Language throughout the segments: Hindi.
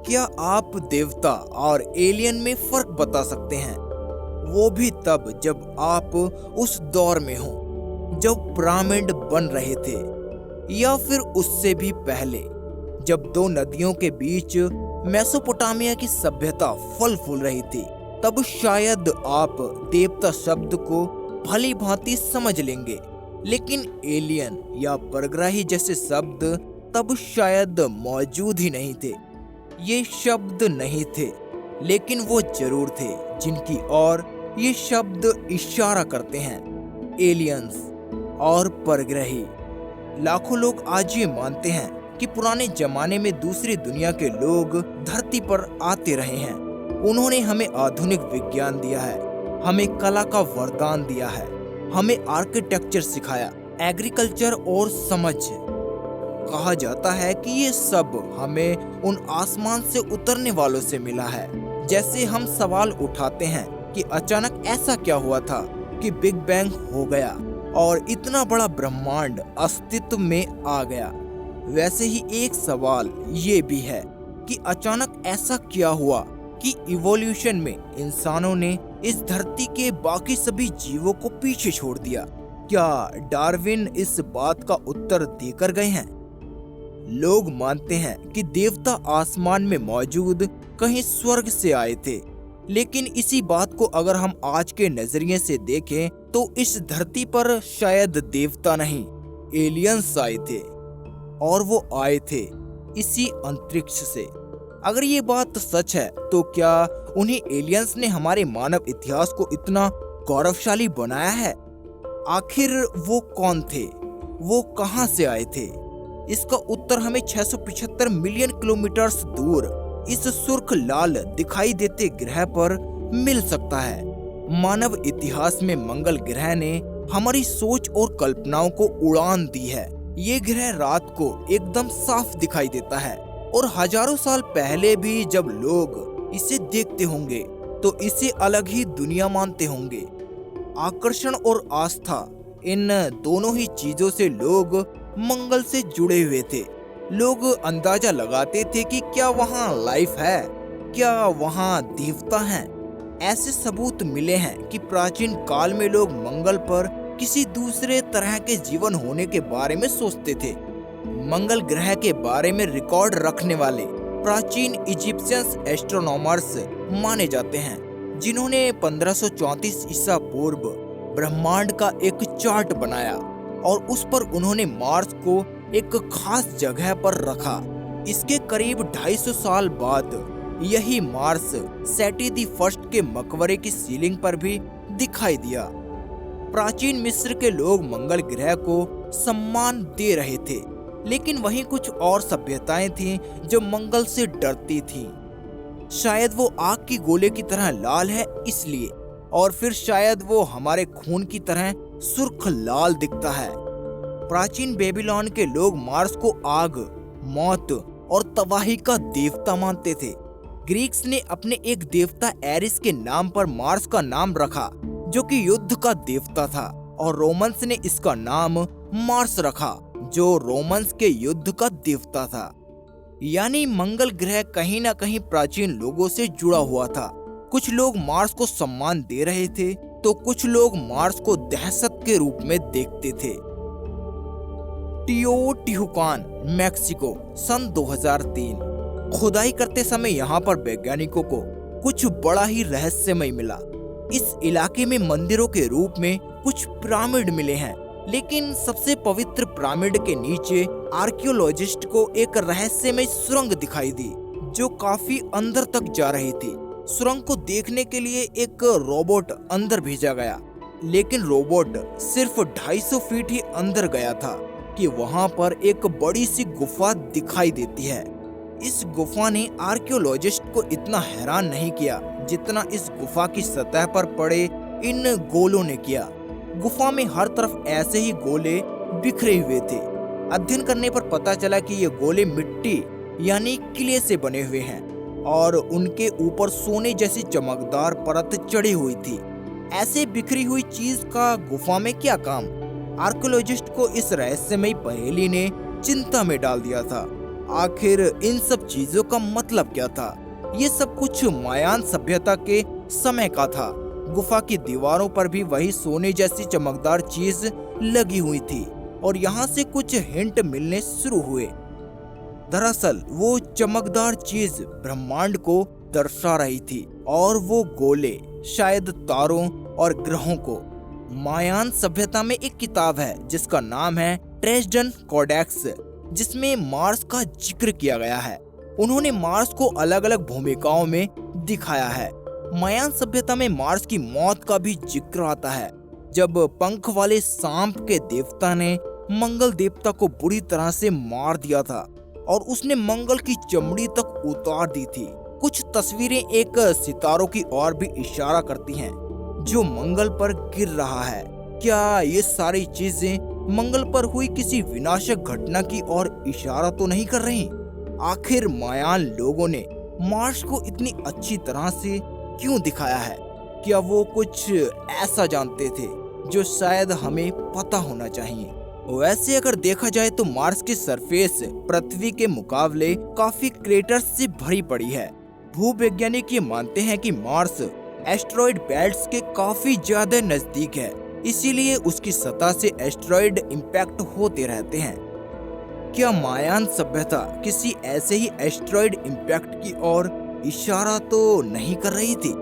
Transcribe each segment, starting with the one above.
क्या आप देवता और एलियन में फर्क बता सकते हैं? वो भी तब जब आप उस दौर में हो जब पिरामिड बन रहे थे, या फिर उससे भी पहले जब दो नदियों के बीच मेसोपोटामिया की सभ्यता फल फूल रही थी। तब शायद आप देवता शब्द को भली भांति समझ लेंगे, लेकिन एलियन या परग्रही जैसे शब्द तब शायद मौजूद ही नहीं थे। ये शब्द नहीं थे, लेकिन वो जरूर थे जिनकी ओर ये शब्द इशारा करते हैं। एलियंस और परग्रही। लाखों लोग आज ये मानते हैं कि पुराने जमाने में दूसरी दुनिया के लोग धरती पर आते रहे हैं। उन्होंने हमें आधुनिक विज्ञान दिया है, हमें कला का वरदान दिया है, हमें आर्किटेक्चर सिखाया, एग्रीकल्चर और समझ। कहा जाता है कि ये सब हमें उन आसमान से उतरने वालों से मिला है। जैसे हम सवाल उठाते हैं कि अचानक ऐसा क्या हुआ था कि बिग बैंग हो गया और इतना बड़ा ब्रह्मांड अस्तित्व में आ गया, वैसे ही एक सवाल ये भी है कि अचानक ऐसा क्या हुआ कि इवोल्यूशन में इंसानों ने इस धरती के बाकी सभी जीवों को पीछे छोड़ दिया। क्या डार्विन इस बात का उत्तर देकर गए हैं? लोग मानते हैं कि देवता आसमान में मौजूद कहीं स्वर्ग से आए थे, लेकिन इसी बात को अगर हम आज के नजरिए से देखें तो इस धरती पर शायद देवता नहीं, एलियंस आए थे, और वो आए थे इसी अंतरिक्ष से। अगर ये बात सच है तो क्या उन्हीं एलियंस ने हमारे मानव इतिहास को इतना गौरवशाली बनाया है? आखिर वो कौन थे? वो कहां से आए थे? इसका उत्तर हमें 675 मिलियन किलोमीटर दूर इस सुर्ख लाल दिखाई देते ग्रह पर मिल सकता है। मानव इतिहास में मंगल ग्रह ने हमारी सोच और कल्पनाओं को उड़ान दी है। ये ग्रह रात को एकदम साफ दिखाई देता है, और हजारों साल पहले भी जब लोग इसे देखते होंगे तो इसे अलग ही दुनिया मानते होंगे। आकर्षण और आस्था, इन दोनों ही चीजों से लोग मंगल से जुड़े हुए थे। लोग अंदाजा लगाते थे कि क्या वहाँ लाइफ है, क्या वहाँ देवता हैं। ऐसे सबूत मिले हैं कि प्राचीन काल में लोग मंगल पर किसी दूसरे तरह के जीवन होने के बारे में सोचते थे। मंगल ग्रह के बारे में रिकॉर्ड रखने वाले प्राचीन इजिप्शियंस एस्ट्रोनॉमर्स माने जाते हैं, जिन्होंने 1534 ईसा पूर्व ब्रह्मांड का एक चार्ट बनाया और उस पर उन्होंने मार्स को एक खास जगह पर रखा। इसके करीब 250 साल बाद यही मार्स सेटी दी फर्स्ट के मकबरे की सीलिंग पर भी दिखाई दिया। प्राचीन मिस्र के लोग मंगल ग्रह को सम्मान दे रहे थे, लेकिन वहीं कुछ और सभ्यताएं थीं जो मंगल से डरती थीं। शायद वो आग की गोले की तरह लाल है इसलिए, और फिर शायद वो हमारे खून की तरह सुर्ख लाल दिखता है। प्राचीन बेबीलोन के लोग मार्स को आग, मौत और तबाही का देवता मानते थे। ग्रीक्स ने अपने एक देवता एरिस के नाम पर मार्स का नाम रखा, जो कि युद्ध का देवता था, और रोमन्स ने इसका नाम मार्स रखा, जो रोमन्स के युद्ध का देवता था। यानी मंगल ग्रह कहीं ना कहीं प्राचीन लोगों से जुड़ा हुआ था। कुछ लोग मार्स को सम्मान दे रहे थे तो कुछ लोग मार्स को दहशत के रूप में देखते थे। टियोटिहुकान, मैक्सिको, सन 2003। खुदाई करते समय यहाँ पर वैज्ञानिकों को कुछ बड़ा ही रहस्यमय मिला। इस इलाके में मंदिरों के रूप में कुछ पिरामिड मिले हैं, लेकिन सबसे पवित्र पिरामिड के नीचे आर्कियोलॉजिस्ट को एक रहस्यमय सुरंग दिखाई दी, जो काफी अंदर तक जा रही थी। सुरंग को देखने के लिए एक रोबोट अंदर भेजा गया, लेकिन रोबोट सिर्फ 250 फीट ही अंदर गया था कि वहां पर एक बड़ी सी गुफा दिखाई देती है। इस गुफा ने आर्कियोलॉजिस्ट को इतना हैरान नहीं किया जितना इस गुफा की सतह पर पड़े इन गोलों ने किया। गुफा में हर तरफ ऐसे ही गोले बिखरे हुए थे। अध्ययन करने पर पता चला कि ये गोले मिट्टी यानी किले से बने हुए हैं और उनके ऊपर सोने जैसी चमकदार परत चढ़ी हुई थी। ऐसे बिखरी हुई चीज का गुफा में क्या काम? आर्कियोलॉजिस्ट को इस रहस्यमयी पहेली ने चिंता में डाल दिया था। आखिर इन सब चीजों का मतलब क्या था? ये सब कुछ मायान सभ्यता के समय का था। गुफा की दीवारों पर भी वही सोने जैसी चमकदार चीज लगी हुई थी और यहाँ से कुछ हिंट मिलने शुरू हुए। दरअसल वो चमकदार चीज ब्रह्मांड को दर्शा रही थी और वो गोले शायद तारों और ग्रहों को। मायान सभ्यता में एक किताब है जिसका नाम है ट्रेजडन कोडेक्स, जिसमें मार्स का जिक्र किया गया है। उन्होंने मार्स को अलग अलग भूमिकाओं में दिखाया है। मायान सभ्यता में मार्स की मौत का भी जिक्र आता है, जब पंख वाले सांप के देवता ने मंगल देवता को बुरी तरह से मार दिया था और उसने मंगल की चमड़ी तक उतार दी थी। कुछ तस्वीरें एक सितारों की ओर भी इशारा करती हैं जो मंगल पर गिर रहा है। क्या ये सारी चीजें मंगल पर हुई किसी विनाशक घटना की ओर इशारा तो नहीं कर रही? आखिर मायान लोगों ने मार्स को इतनी अच्छी तरह से क्यों दिखाया है? क्या वो कुछ ऐसा जानते थे जो शायद हमें पता होना चाहिए? वैसे अगर देखा जाए तो मार्स की सरफेस पृथ्वी के मुकाबले काफी क्रेटर्स से भरी पड़ी है। भूवैज्ञानिक ये मानते हैं कि मार्स एस्टेरॉयड बेल्ट्स के काफी ज्यादा नजदीक है, इसीलिए उसकी सतह से एस्टेरॉयड इम्पैक्ट होते रहते हैं। क्या मायान सभ्यता किसी ऐसे ही एस्टेरॉयड इम्पैक्ट की ओर इशारा तो नहीं कर रही थी?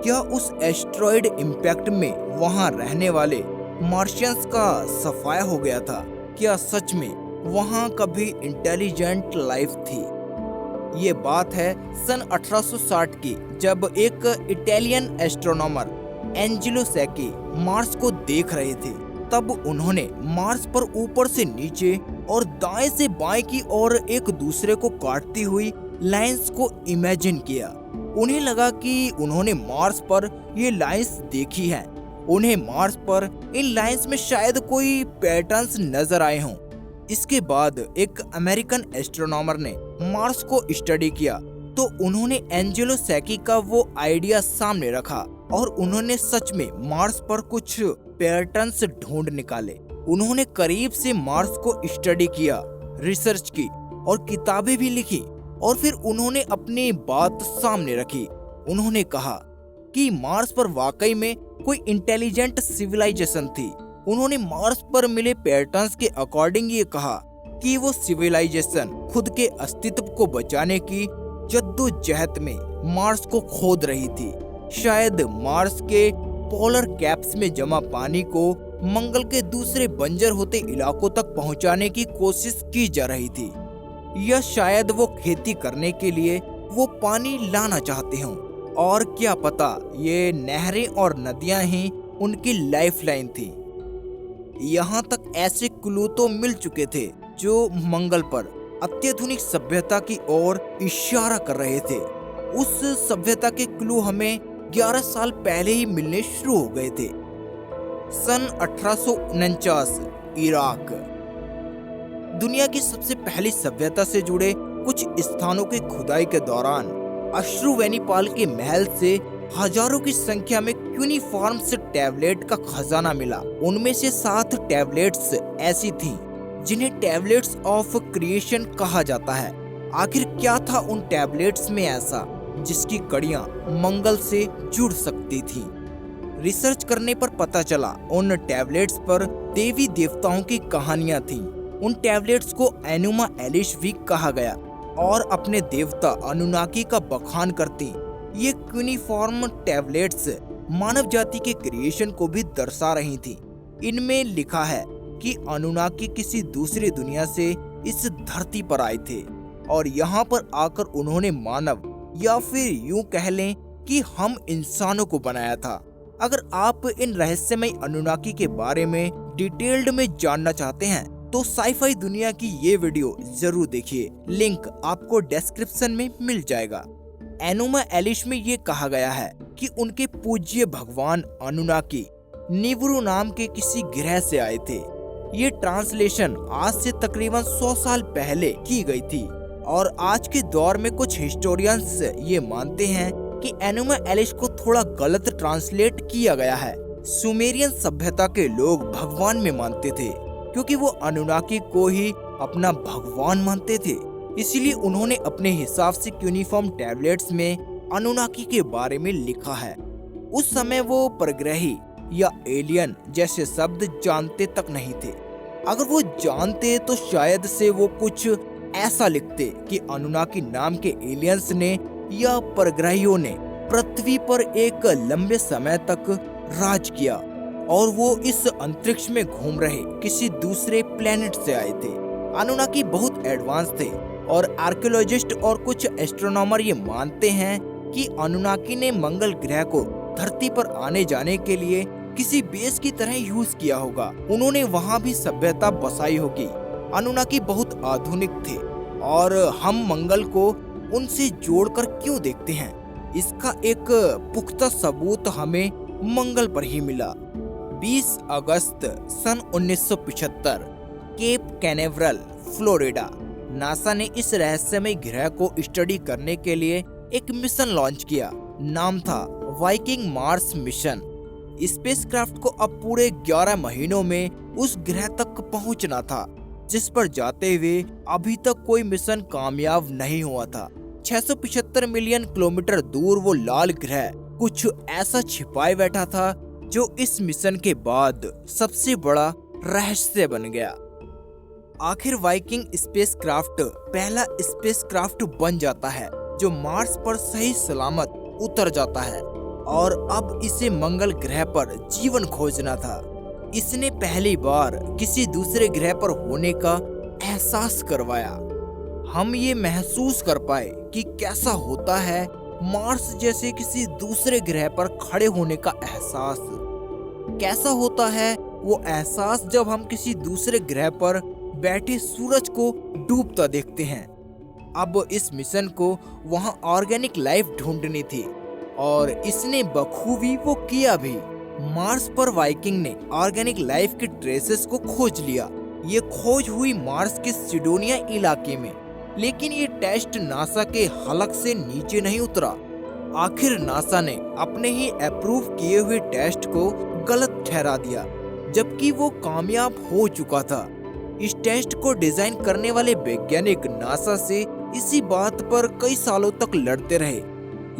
क्या उस एस्टेरॉयड इम्पैक्ट में वहां रहने वाले मार्शियंस का सफाया हो गया था? क्या सच में वहां कभी इंटेलिजेंट लाइफ थी? ये बात है सन 1860 की, जब एक इटालियन एस्ट्रोनॉमर एंजेलो सैकी मार्स को देख रहे थे। तब उन्होंने मार्स पर ऊपर से नीचे और दाएं से बाएं की ओर एक दूसरे को काटती हुई लाइंस को इमेजिन किया। उन्हें लगा कि उन्होंने मार्स पर ये लाइंस देखी हैं। उन्हें मार्स पर इन लाइंस में शायद कोई पैटर्न्स नजर आए हों। इसके बाद एक अमेरिकन एस्ट्रोनॉमर ने मार्स को स्टडी किया तो उन्होंने एंजेलो सैकी का वो आइडिया सामने रखा और उन्होंने सच में मार्स पर कुछ पैटर्न्स ढूंढ निकाले। उन्होंने करीब से मार्स को स्टडी किया, रिसर्च की और किताबें भी लिखी और फिर उन्होंने अपनी बात सामने रखी। उन्होंने कहा कि मार्स पर वाकई में कोई इंटेलिजेंट सिविलाइजेशन थी। उन्होंने मार्स पर मिले पैटर्न्स के अकॉर्डिंग ये कहा कि वो सिविलाइजेशन खुद के अस्तित्व को बचाने की जद्दोजहद में मार्स को खोद रही थी। शायद मार्स के पोलर कैप्स में जमा पानी को मंगल के दूसरे बंजर होते इलाकों तक पहुंचाने की कोशिश की जा रही थी, या शायद वो खेती करने के लिए वो पानी लाना चाहते हों। और क्या पता ये नहरें और नदियां ही उनकी लाइफलाइन थी। यहाँ तक ऐसे क्लू तो मिल चुके थे जो मंगल पर अत्याधुनिक सभ्यता की ओर इशारा कर रहे थे। उस सभ्यता के क्लू हमें 11 साल पहले ही मिलने शुरू हो गए थे। सन 1849 इराक। दुनिया की सबसे पहली सभ्यता से जुड़े कुछ स्थानों की खुदाई के दौरान अश्रुवेनिपाल के महल से हजारों की संख्या में क्यूनिफॉर्म से टैबलेट का खजाना मिला। उनमें से 7 टैबलेट्स ऐसी थीं जिन्हें टैबलेट्स ऑफ क्रिएशन कहा जाता है। आखिर क्या था उन टैबलेट्स में ऐसा जिसकी कड़ियां मंगल से जुड़ सकती थीं? रिसर्च करने पर पता चला उन टैबलेट्स पर देवी देवताओं की कहानियां थीं। उन टैबलेट्स को एनुमा एलिश भी कहा गया और अपने देवता अनुनाकी का बखान करती। ये क्यूनिफॉर्म टैबलेट्स मानव जाति के क्रिएशन को भी दर्शा रही थी। इनमें लिखा है कि अनुनाकी किसी दूसरी दुनिया से इस धरती पर आए थे और यहाँ पर आकर उन्होंने मानव, या फिर यूं कह लें कि हम इंसानों को बनाया था। अगर आप इन रहस्यमय अनुनाकी के बारे में डिटेल्ड में जानना चाहते हैं तो साईफाई दुनिया की ये वीडियो जरूर देखिए, लिंक आपको डिस्क्रिप्शन में मिल जाएगा। एनुमा एलिश में ये कहा गया है कि उनके पूज्य भगवान अनुनाकी निब्रू नाम के किसी ग्रह से आए थे। ये ट्रांसलेशन आज से तकरीबन 100 साल पहले की गई थी और आज के दौर में कुछ हिस्टोरियंस ये मानते हैं कि एनुमा एलिश को थोड़ा गलत ट्रांसलेट किया गया है। सुमेरियन सभ्यता के लोग भगवान में मानते थे क्योंकि वो अनुनाकी को ही अपना भगवान मानते थे। इसलिए उन्होंने अपने हिसाब से यूनिफॉर्म टैबलेट्स में अनुनाकी के बारे में लिखा है। उस समय वो परग्रही या एलियन जैसे शब्द जानते तक नहीं थे। अगर वो जानते तो शायद से वो कुछ ऐसा लिखते कि अनुनाकी नाम के एलियंस ने या परग्रहियों ने पृथ्वी पर एक लंबे समय तक राज किया और वो इस अंतरिक्ष में घूम रहे किसी दूसरे प्लेनेट से आए थे। अनुनाकी बहुत एडवांस थे और आर्कियोलॉजिस्ट और कुछ एस्ट्रोनॉमर ये मानते हैं कि अनुनाकी ने मंगल ग्रह को धरती पर आने जाने के लिए किसी बेस की तरह यूज किया होगा। उन्होंने वहाँ भी सभ्यता बसाई होगी। अनुनाकी बहुत आधुनिक थे और हम मंगल को उनसे जोड़कर क्यों देखते हैं, इसका एक पुख्ता सबूत हमें मंगल पर ही मिला। 20 अगस्त सन 1975 केप कैनेवरल, फ्लोरिडा, नासा ने इस रहस्यमय ग्रह को स्टडी करने के लिए एक मिशन लॉन्च किया। नाम था वाइकिंग मार्स मिशन। स्पेसक्राफ्ट को अब पूरे 11 महीनों में उस ग्रह तक पहुंचना था, जिस पर जाते हुए अभी तक कोई मिशन कामयाब नहीं हुआ था। 675 मिलियन किलोमीटर दूर वो लाल ग्रह कुछ ऐसा छिपाए बैठा था जो इस मिशन के बाद सबसे बड़ा रहस्य बन गया। आखिर वाइकिंग स्पेसक्राफ्ट पहला स्पेसक्राफ्ट बन जाता है जो मार्स पर सही सलामत उतर जाता है और अब इसे मंगल ग्रह पर जीवन खोजना था। इसने पहली बार किसी दूसरे ग्रह पर होने का एहसास करवाया। हम ये महसूस कर पाए कि कैसा होता है मार्स जैसे किसी दूसरे ग्रह पर खड़े होने का एहसास। कैसा होता है वो एहसास जब हम किसी दूसरे ग्रह पर बैठे सूरज को डूबता देखते हैं। अब इस मिशन को वहां ऑर्गेनिक लाइफ ढूंढनी थी और इसने बखूबी वो किया भी। मार्स पर वाइकिंग ने ऑर्गेनिक लाइफ के ट्रेसेस को खोज लिया। ये खोज हुई मार्स के सिडोनिया इलाके में, लेकिन ये टेस्ट नासा के हलक से नीचे नहीं उतरा। आखिर नासा ने अपने ही अप्रूव किए हुए टेस्ट को गलत ठहरा दिया, जबकि वो कामयाब हो चुका था। इस टेस्ट को डिजाइन करने वाले वैज्ञानिक नासा से इसी बात पर कई सालों तक लड़ते रहे,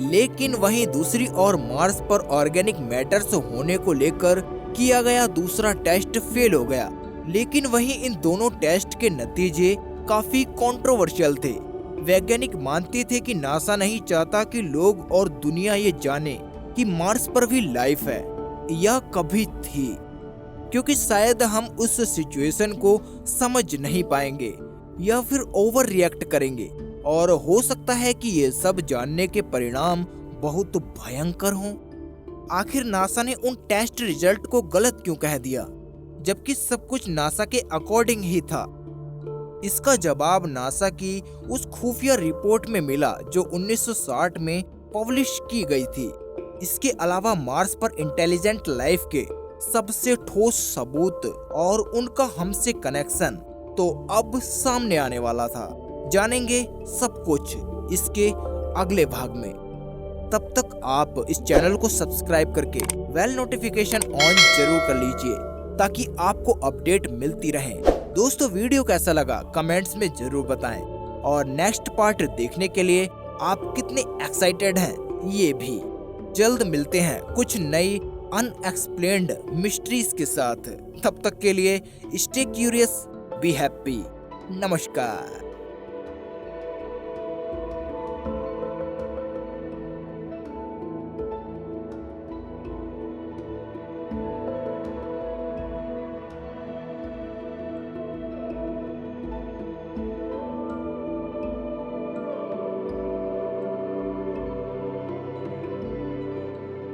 लेकिन वहीं दूसरी ओर मार्स पर ऑर्गेनिक मैटर्स होने को लेकर किया गया दूसरा टेस्ट फेल हो गया। लेकिन वहीं इन दोनों टेस्ट के नतीजे काफी कंट्रोवर्शियल थे। वैज्ञानिक मानते थे कि नासा नहीं चाहता कि लोग और दुनिया ये जाने कि मार्स पर भी लाइफ है या कभी थी, क्योंकि शायद हम उस सिचुएशन को समझ नहीं पाएंगे या फिर ओवर रिएक्ट करेंगे और हो सकता है कि ये सब जानने के परिणाम बहुत भयंकर हों। आखिर नासा ने उन टेस्ट रिजल्ट को गलत क्यों कह दिया, जबकि सब कुछ नासा के अकॉर्डिंग ही था? इसका जवाब नासा की उस खुफिया रिपोर्ट में मिला जो 1960 में पब्लिश की गई थी। इसके अलावा मार्स पर इंटेलिजेंट लाइफ के सबसे ठोस सबूत और उनका हमसे कनेक्शन तो अब सामने आने वाला था। जानेंगे सब कुछ इसके अगले भाग में। तब तक आप इस चैनल को सब्सक्राइब करके बेल नोटिफिकेशन ऑन जरूर कर लीजिए ताकि आपको अपडेट मिलती रहे। दोस्तों, वीडियो कैसा लगा कमेंट्स में जरूर बताएं और नेक्स्ट पार्ट देखने के लिए आप कितने एक्साइटेड हैं ये भी। जल्द मिलते हैं कुछ नई अनएक्सप्लेन्ड मिस्ट्रीज के साथ। तब तक के लिए स्टे क्यूरियस, बी हैप्पी। नमस्कार।